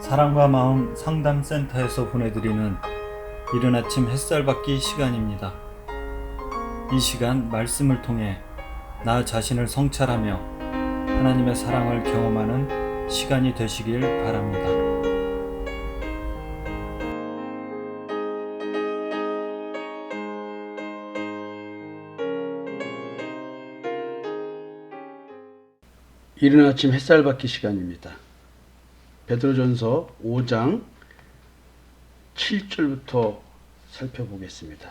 사랑과 마음 상담센터에서 보내드리는 이른 아침 햇살 받기 시간입니다. 이 시간 말씀을 통해 나 자신을 성찰하며 하나님의 사랑을 경험하는 시간이 되시길 바랍니다. 이른 아침 햇살 받기 시간입니다. 베드로전서 5장 7절부터 살펴보겠습니다.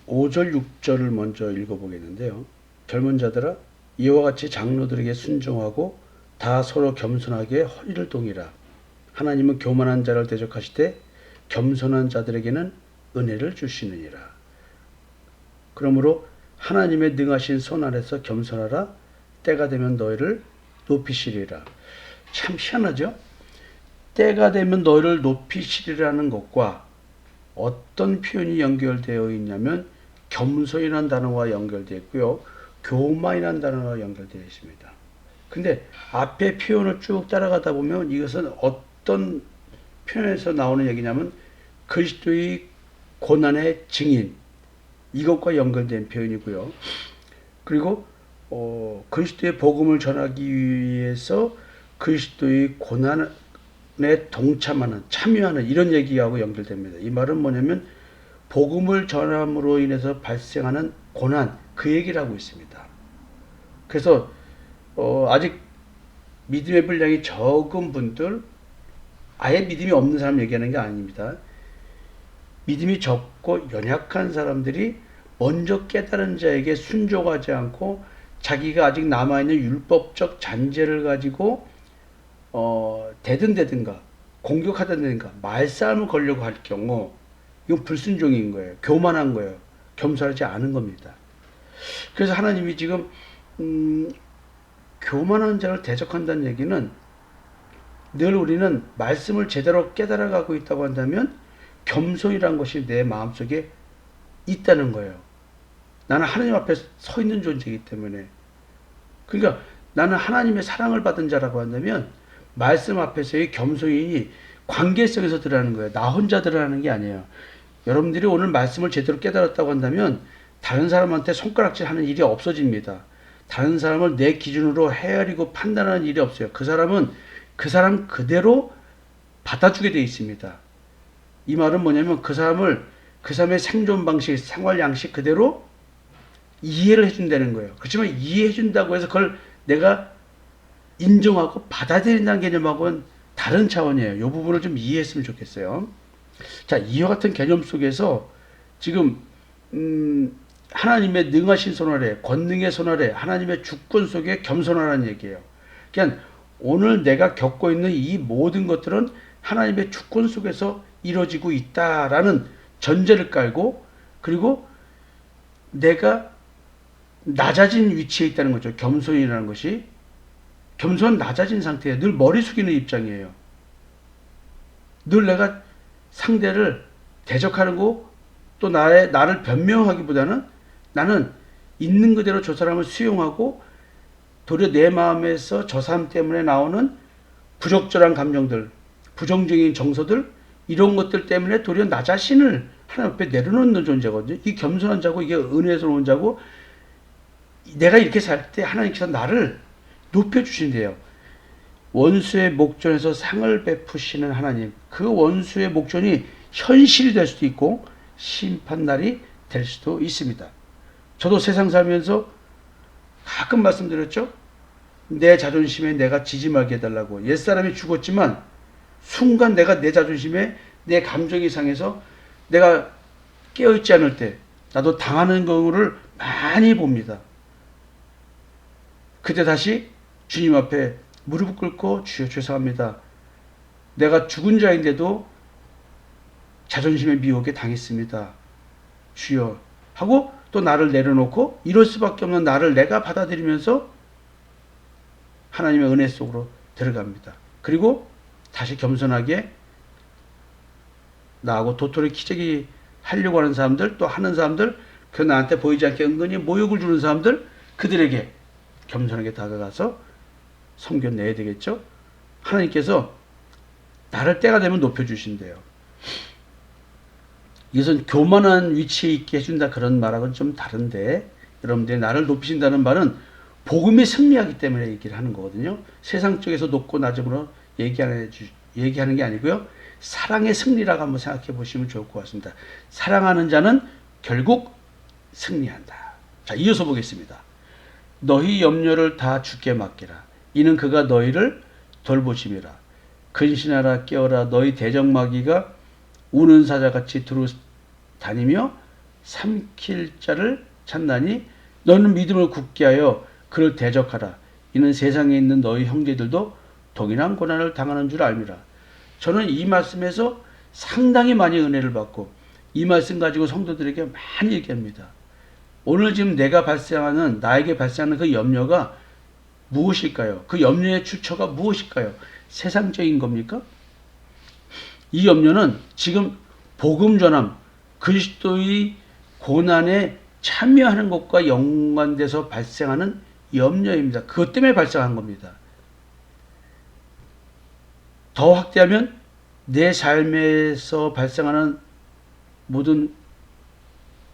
5절 6절을 먼저 읽어보겠는데요. 젊은 자들아, 이와 같이 장로들에게 순종하고 다 서로 겸손하게 허리를 동이라. 하나님은 교만한 자를 대적하시되 겸손한 자들에게는 은혜를 주시느니라. 그러므로 하나님의 능하신 손 아래서 겸손하라. 때가 되면 너희를 높이시리라. 참 희한하죠? 때가 되면 너희를 높이시리라는 것과 어떤 표현이 연결되어 있냐면 겸손이라는 단어와 연결되어 있고요. 교만이라는 단어와 연결되어 있습니다. 근데 앞에 표현을 쭉 따라가다 보면 이것은 어떤 표현에서 나오는 얘기냐면 그리스도의 고난의 증인, 이것과 연결된 표현이고요. 그리고 그리스도의 복음을 전하기 위해서 그리스도의 고난에 동참하는, 참여하는 이런 얘기하고 연결됩니다. 이 말은 뭐냐면 복음을 전함으로 인해서 발생하는 고난, 그 얘기를 하고 있습니다. 그래서 아직 믿음의 분량이 적은 분들, 아예 믿음이 없는 사람 얘기하는 게 아닙니다. 믿음이 적고 연약한 사람들이 먼저 깨달은 자에게 순종하지 않고 자기가 아직 남아있는 율법적 잔재를 가지고 대든가 공격하든가 말싸움을 걸려고 할 경우 이건 불순종인 거예요. 교만한 거예요. 겸손하지 않은 겁니다. 그래서 하나님이 지금 교만한 자를 대적한다는 얘기는 늘 우리는 말씀을 제대로 깨달아가고 있다고 한다면 겸손이란 것이 내 마음속에 있다는 거예요. 나는 하나님 앞에 서 있는 존재이기 때문에. 그러니까 나는 하나님의 사랑을 받은 자라고 한다면 말씀 앞에서의 겸손이 관계성에서 드러나는 거예요. 나 혼자 드러나는 게 아니에요. 여러분들이 오늘 말씀을 제대로 깨달았다고 한다면 다른 사람한테 손가락질 하는 일이 없어집니다. 다른 사람을 내 기준으로 헤아리고 판단하는 일이 없어요. 그 사람은 그 사람 그대로 받아주게 되어 있습니다. 이 말은 뭐냐면 그 사람의 생존 방식, 생활 양식 그대로 이해를 해준다는 거예요. 그렇지만 이해해준다고 해서 그걸 내가 인정하고 받아들인다는 개념하고는 다른 차원이에요. 이 부분을 좀 이해했으면 좋겠어요. 자, 이와 같은 개념 속에서 지금 하나님의 능하신 손 아래, 권능의 손 아래, 하나님의 주권 속에 겸손하라는 얘기예요. 그러니까 오늘 내가 겪고 있는 이 모든 것들은 하나님의 주권 속에서 이루어지고 있다라는 전제를 깔고, 그리고 내가 낮아진 위치에 있다는 거죠. 겸손이라는 것이. 겸손은 낮아진 상태예요. 늘 머리 숙이는 입장이에요. 늘 내가 상대를 대적하는 거, 또 나를 변명하기보다는 나는 있는 그대로 저 사람을 수용하고, 도리어 내 마음에서 저 사람 때문에 나오는 부적절한 감정들, 부정적인 정서들, 이런 것들 때문에 도리어 나 자신을 하나님 앞에 내려놓는 존재거든요. 이 겸손한 자고 이게 은혜스러운 자고, 내가 이렇게 살 때 하나님께서 나를 높여주신대요. 원수의 목전에서 상을 베푸시는 하나님, 그 원수의 목전이 현실이 될 수도 있고 심판날이 될 수도 있습니다. 저도 세상 살면서 가끔 말씀드렸죠. 내 자존심에 내가 지지 말게 해달라고. 옛사람이 죽었지만 순간 내가 내 자존심에 내 감정이 상해서 내가 깨어있지 않을 때 나도 당하는 경우를 많이 봅니다. 그때 다시 주님 앞에 무릎 꿇고 주여 죄송합니다. 내가 죽은 자인데도 자존심의 미혹에 당했습니다. 주여 하고 또 나를 내려놓고 이럴 수밖에 없는 나를 내가 받아들이면서 하나님의 은혜 속으로 들어갑니다. 그리고 다시 겸손하게 나하고 도토리 키재기 하려고 하는 사람들, 또 하는 사람들, 그 나한테 보이지 않게 은근히 모욕을 주는 사람들, 그들에게 겸손하게 다가가서 섬겨내야 되겠죠. 하나님께서 나를 때가 되면 높여주신대요. 이것은 교만한 위치에 있게 해준다 그런 말하고는 좀 다른데, 여러분들이 나를 높이신다는 말은 복음에 승리하기 때문에 얘기를 하는 거거든요. 세상 쪽에서 높고 낮음으로 얘기하는 게 아니고요. 사랑의 승리라고 한번 생각해 보시면 좋을 것 같습니다. 사랑하는 자는 결국 승리한다. 자, 이어서 보겠습니다. 너희 염려를 다 주께 맡기라. 이는 그가 너희를 돌보심이라. 근신하라 깨어라. 너희 대적마귀가 우는 사자같이 두루 다니며 삼킬 자를 찾나니 너는 믿음을 굳게 하여 그를 대적하라. 이는 세상에 있는 너희 형제들도 동일한 고난을 당하는 줄 알미라. 저는 이 말씀에서 상당히 많이 은혜를 받고 이 말씀 가지고 성도들에게 많이 얘기합니다. 오늘 지금 나에게 발생하는 그 염려가 무엇일까요? 그 염려의 출처가 무엇일까요? 세상적인 겁니까? 이 염려는 지금 복음 전함, 그리스도의 고난에 참여하는 것과 연관돼서 발생하는 염려입니다. 그것 때문에 발생한 겁니다. 더 확대하면 내 삶에서 발생하는 모든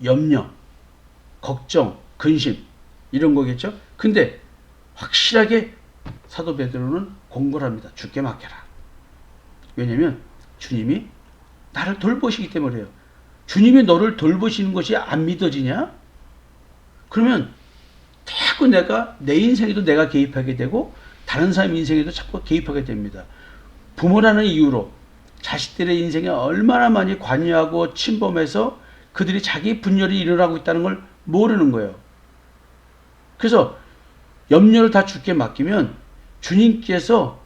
염려, 걱정, 근심 이런 거겠죠. 근데 확실하게 사도 베드로는 공고를 합니다. 주께 맡겨라. 왜냐하면 주님이 나를 돌보시기 때문에요. 주님이 너를 돌보시는 것이 안 믿어지냐? 그러면 자꾸 내 인생에도 내가 개입하게 되고 다른 사람 인생에도 자꾸 개입하게 됩니다. 부모라는 이유로 자식들의 인생에 얼마나 많이 관여하고 침범해서 그들이 자기 분열이 일어나고 있다는 걸 모르는 거예요. 그래서 염려를 다 주께 맡기면 주님께서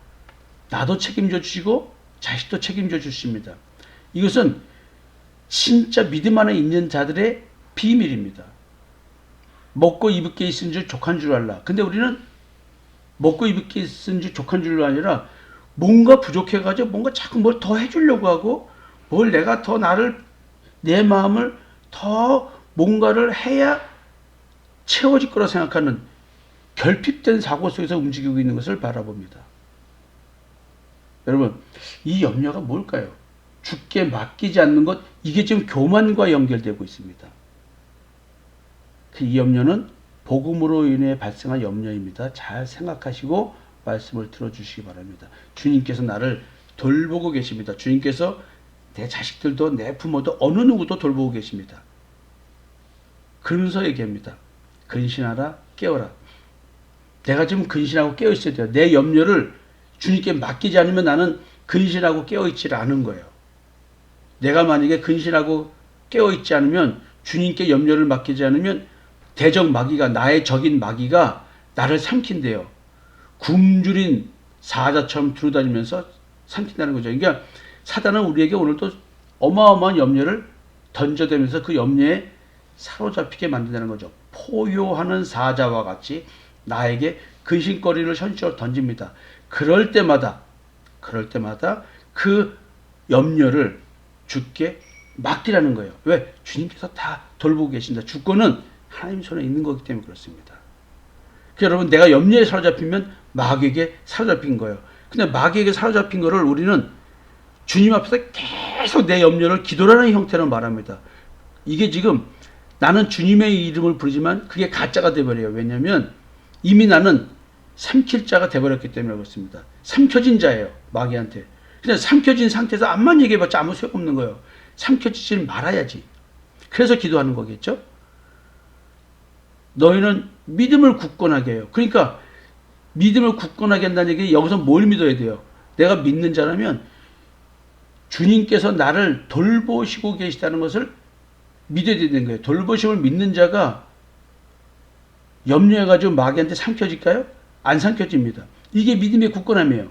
나도 책임져 주시고 자식도 책임져 주십니다. 이것은 진짜 믿음 안에 있는 자들의 비밀입니다. 먹고 입을 게 있은 줄 족한 줄 알라. 근데 우리는 먹고 입을 게 있은 줄 족한 줄로 아니라 뭔가 부족해가지고 뭔가 자꾸 뭘 더 해주려고 하고 뭘 내가 더 내 마음을 더 뭔가를 해야 채워질 거라 생각하는 결핍된 사고 속에서 움직이고 있는 것을 바라봅니다. 여러분, 이 염려가 뭘까요? 주께 맡기지 않는 것, 이게 지금 교만과 연결되고 있습니다. 이 염려는 복음으로 인해 발생한 염려입니다. 잘 생각하시고 말씀을 들어주시기 바랍니다. 주님께서 나를 돌보고 계십니다. 주님께서 내 자식들도 내 부모도 어느 누구도 돌보고 계십니다. 그러면서 얘기합니다. 근신하라 깨어라. 내가 지금 근신하고 깨어 있어야 돼요. 내 염려를 주님께 맡기지 않으면 나는 근신하고 깨어 있지 않은 거예요. 내가 만약에 근신하고 깨어 있지 않으면 주님께 염려를 맡기지 않으면 대적 마귀가 나의 적인 마귀가 나를 삼킨대요. 굶주린 사자처럼 두루다니면서 삼킨다는 거죠. 그러니까 사단은 우리에게 오늘도 어마어마한 염려를 던져대면서 그 염려에 사로잡히게 만든다는 거죠. 포효하는 사자와 같이 나에게 근심거리를 현실적으로 던집니다. 그럴 때마다 그 염려를 주께 맡기라는 거예요. 왜? 주님께서 다 돌보고 계신다. 주권은 하나님 손에 있는 거기 때문에 그렇습니다. 그러니까 여러분, 내가 염려에 사로잡히면 마귀에게 사로잡힌 거예요. 근데 마귀에게 사로잡힌 거를 우리는 주님 앞에서 계속 내 염려를 기도라는 형태로 말합니다. 이게 지금 나는 주님의 이름을 부르지만 그게 가짜가 돼버려요. 왜냐하면 이미 나는 삼킬 자가 돼버렸기 때문에 그렇습니다. 삼켜진 자예요. 마귀한테. 그냥 삼켜진 상태에서 암만 얘기해봤자 아무 소용없는 거예요. 삼켜지지 말아야지. 그래서 기도하는 거겠죠. 너희는 믿음을 굳건하게 해요. 그러니까 믿음을 굳건하게 한다는 얘기는 여기서 뭘 믿어야 돼요? 내가 믿는 자라면 주님께서 나를 돌보시고 계시다는 것을 믿어야 되는 거예요. 돌보심을 믿는 자가 염려해가지고 마귀한테 삼켜질까요? 안 삼켜집니다. 이게 믿음의 굳건함이에요.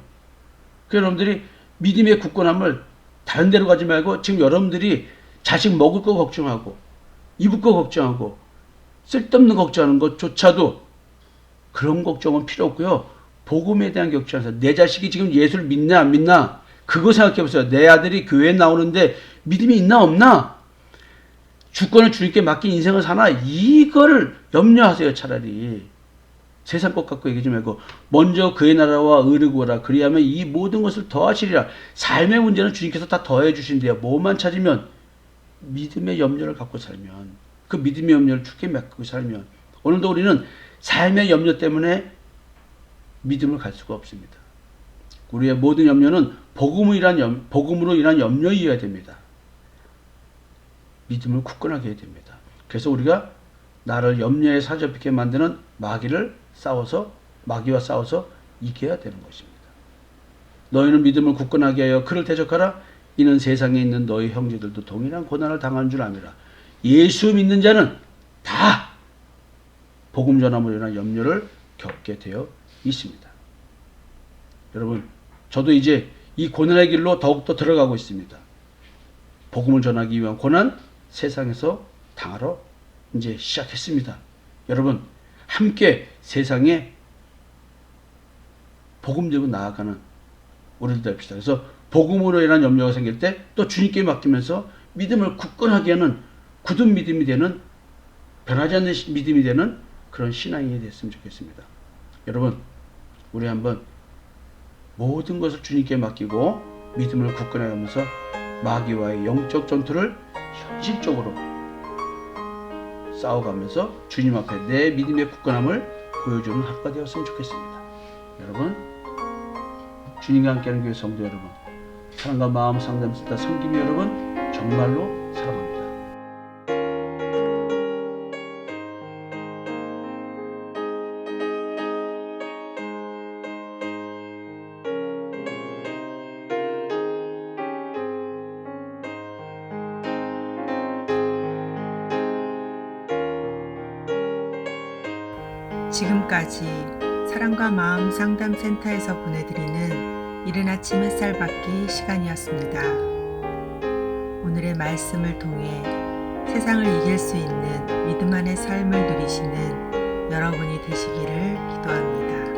그래서 여러분들이 믿음의 굳건함을 다른 데로 가지 말고 지금 여러분들이 자식 먹을 거 걱정하고 입을 거 걱정하고 쓸데없는 걱정하는 것조차도 그런 걱정은 필요 없고요. 복음에 대한 걱정하세요. 내 자식이 지금 예수를 믿나 안 믿나 그거 생각해 보세요. 내 아들이 교회에 나오는데 믿음이 있나 없나? 주권을 주님께 맡긴 인생을 사나? 이거를 염려하세요. 차라리. 세상 것 갖고 얘기하지 말고 먼저 그의 나라와 의를 구하라. 그리하면 이 모든 것을 더하시리라. 삶의 문제는 주님께서 다 더해 주신대요. 뭐만 찾으면, 믿음의 염려를 갖고 살면, 그 믿음의 염려를 굳게 맡고 살면, 오늘도 우리는 삶의 염려 때문에 믿음을 갈 수가 없습니다. 우리의 모든 염려는 복음으로 인한 염려이어야 됩니다. 믿음을 굳건하게 해야 됩니다. 그래서 우리가 나를 염려에 사로잡히게 만드는 마귀와 싸워서 이겨야 되는 것입니다. 너희는 믿음을 굳건하게 하여 그를 대적하라. 이는 세상에 있는 너희 형제들도 동일한 고난을 당하는 줄 압니다. 예수 믿는 자는 다 복음 전함으로 인한 염려를 겪게 되어 있습니다. 여러분, 저도 이제 이 고난의 길로 더욱더 들어가고 있습니다. 복음을 전하기 위한 고난, 세상에서 당하러 이제 시작했습니다. 여러분, 함께 세상에 복음 들고 나아가는 우리들 됩시다. 그래서 복음으로 인한 염려가 생길 때 또 주님께 맡기면서 믿음을 굳건하게 하는, 굳은 믿음이 되는, 변하지 않는 믿음이 되는 그런 신앙이 됐으면 좋겠습니다. 여러분, 우리 한번 모든 것을 주님께 맡기고 믿음을 굳건하게 하면서 마귀와의 영적 전투를 현실적으로 싸워가면서 주님 앞에 내 믿음의 굳건함을 보여주는 하루가 되었으면 좋겠습니다. 여러분, 주님과 함께하는 교회 성도 여러분, 사랑과 마음 상담센터 성김이 여러분, 정말로 사랑합니다. 지금까지 사랑과 마음 상담센터에서 보내드리는 이른 아침 햇살 받기 시간이었습니다. 오늘의 말씀을 통해 세상을 이길 수 있는 믿음 안의 삶을 누리시는 여러분이 되시기를 기도합니다.